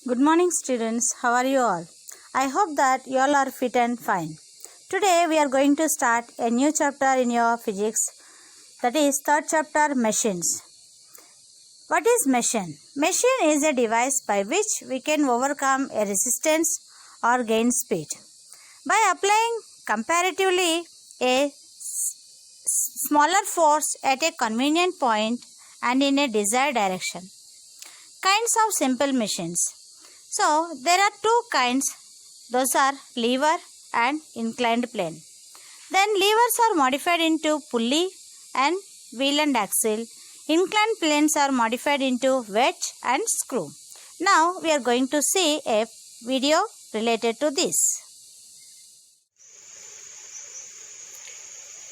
Good morning, students. How are you all? I hope that you all are fit and fine. Today we are going to start a new chapter in your physics, that is third chapter, machines. What is machine? Machine is a device by which we can overcome a resistance or gain speed by applying comparatively a smaller force at a convenient point and in a desired direction. Kinds of simple machines. So, there are two kinds. Those are lever and inclined plane. Then levers are modified into pulley and wheel and axle. Inclined planes are modified into wedge and screw. Now, we are going to see a video related to this.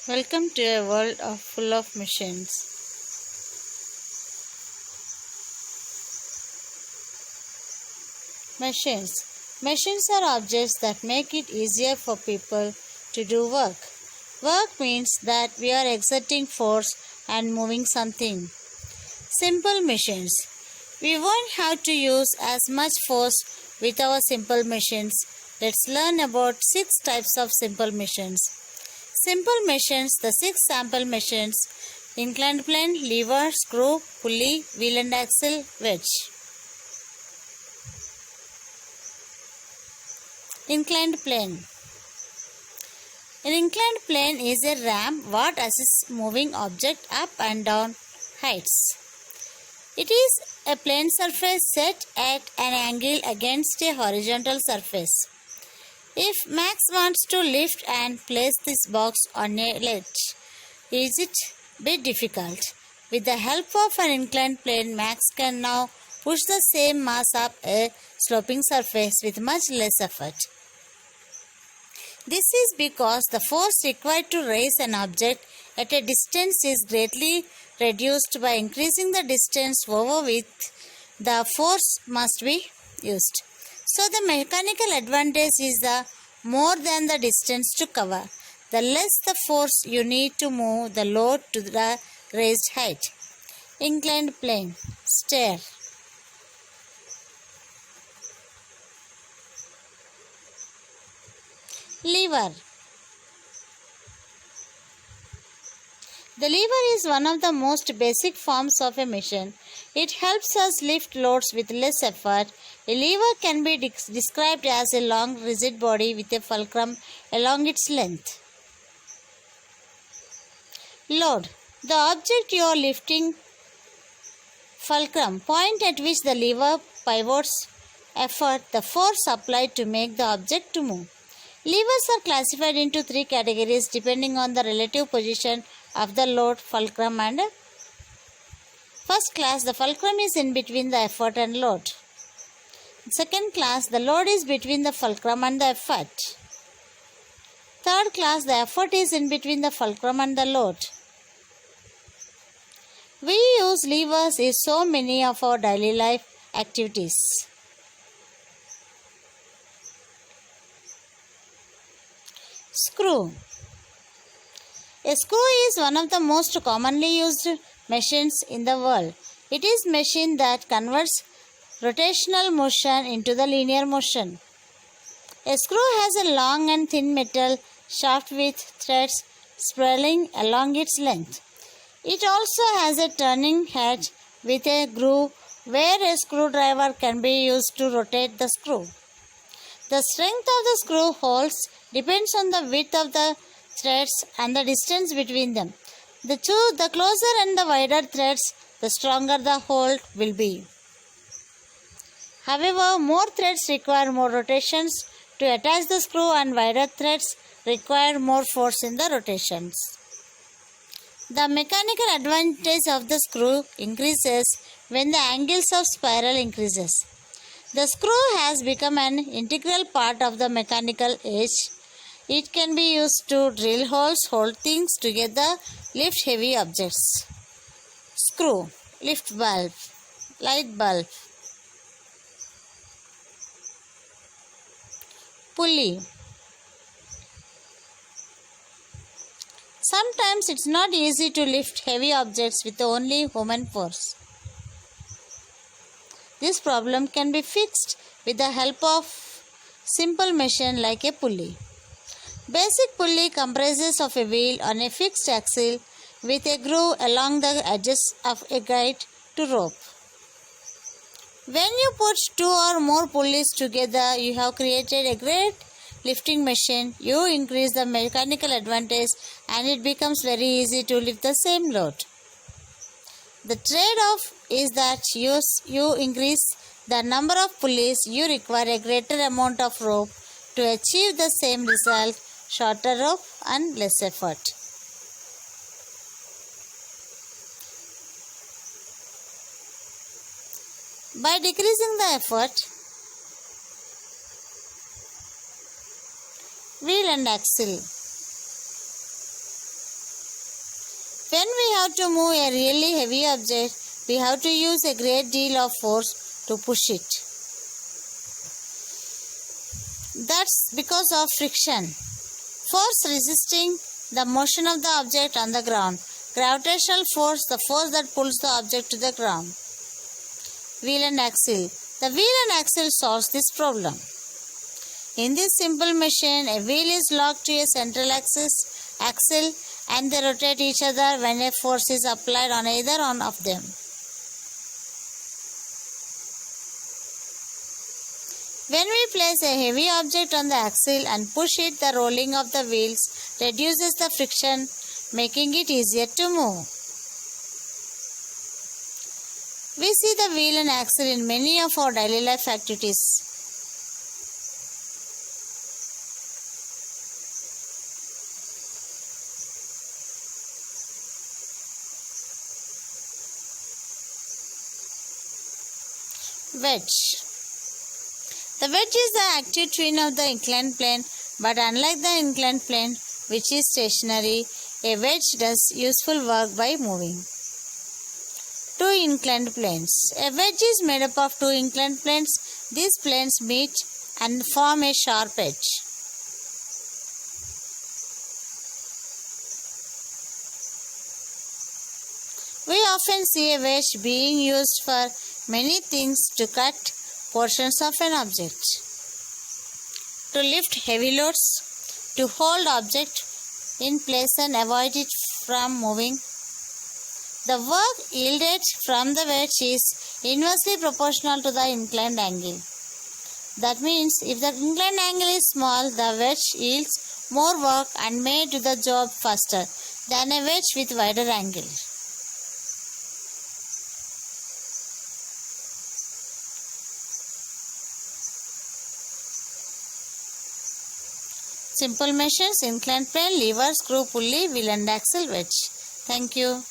Welcome to a world full of machines. Machines. Machines are objects that make it easier for people to do work. Work means that we are exerting force and moving something. Simple machines. We won't have to use as much force with our simple machines. Let's learn about 6 types of simple machines. Simple machines, the 6 sample machines: inclined plane, lever, screw, pulley, wheel and axle, wedge. Inclined plane. An inclined plane is a ramp what assists moving object up and down heights. It is a plane surface set at an angle against a horizontal surface. If Max wants to lift and place this box on a ledge, is it a bit difficult? With the help of an inclined plane, Max can now push the same mass up a sloping surface with much less effort. This is because the force required to raise an object at a distance is greatly reduced by increasing the distance over which the force must be used. So the mechanical advantage is the more than the distance to cover, the less the force you need to move the load to the raised height. Inclined plane, stair. Lever. The lever is one of the most basic forms of a machine. It helps us lift loads with less effort. A lever can be described as a long rigid body with a fulcrum along its length. Load. The object you are lifting, fulcrum, point at which the lever pivots, effort, the force applied to make the object to move. Levers are classified into 3 categories depending on the relative position of the load, fulcrum and first class, the fulcrum is in between the effort and load. Second class, the load is between the fulcrum and the effort. Third class, the effort is in between the fulcrum and the load. We use levers in so many of our daily life activities. Screw. A screw is one of the most commonly used machines in the world. It is a machine that converts rotational motion into the linear motion. A screw has a long and thin metal shaft with threads spiraling along its length. It also has a turning head with a groove where a screwdriver can be used to rotate the screw. The strength of the screw holes depends on the width of the threads and the distance between them. The closer and the wider threads, the stronger the hold will be. However, more threads require more rotations to attach the screw and wider threads require more force in the rotations. The mechanical advantage of the screw increases when the angles of spiral increases. The screw has become an integral part of the mechanical age. It can be used to drill holes, hold things together, lift heavy objects. Screw, lift bulb, light bulb. Pulley. Sometimes it's not easy to lift heavy objects with only human force. This problem can be fixed with the help of simple machine like a pulley. Basic pulley comprises of a wheel on a fixed axle with a groove along the edges of a guide to rope. When you put two or more pulleys together, you have created a great lifting machine. You increase the mechanical advantage and it becomes very easy to lift the same load. The trade-off is that you increase the number of pulleys, you require a greater amount of rope to achieve the same result, shorter rope and less effort. By decreasing the effort, wheel and axle. When we have to move a really heavy object, we have to use a great deal of force to push it. That's because of friction. Force resisting the motion of the object on the ground. Gravitational force, the force that pulls the object to the ground. Wheel and axle. The wheel and axle solves this problem. In this simple machine, a wheel is locked to a central axle and they rotate each other when a force is applied on either one of them. When we place a heavy object on the axle and push it, the rolling of the wheels reduces the friction, making it easier to move. We see the wheel and axle in many of our daily life activities. Wedge. The wedge is the active twin of the inclined plane, but unlike the inclined plane, which is stationary, a wedge does useful work by moving. Two inclined planes. A wedge is made up of two inclined planes. These planes meet and form a sharp edge. We often see a wedge being used for many things: to cut portions of an object, to lift heavy loads, to hold object in place and avoid it from moving. The work yielded from the wedge is inversely proportional to the inclined angle. That means if the inclined angle is small, the wedge yields more work and may do the job faster than a wedge with wider angle. Simple machines: inclined plane, lever, screw, pulley, wheel and axle, wedge. Thank you.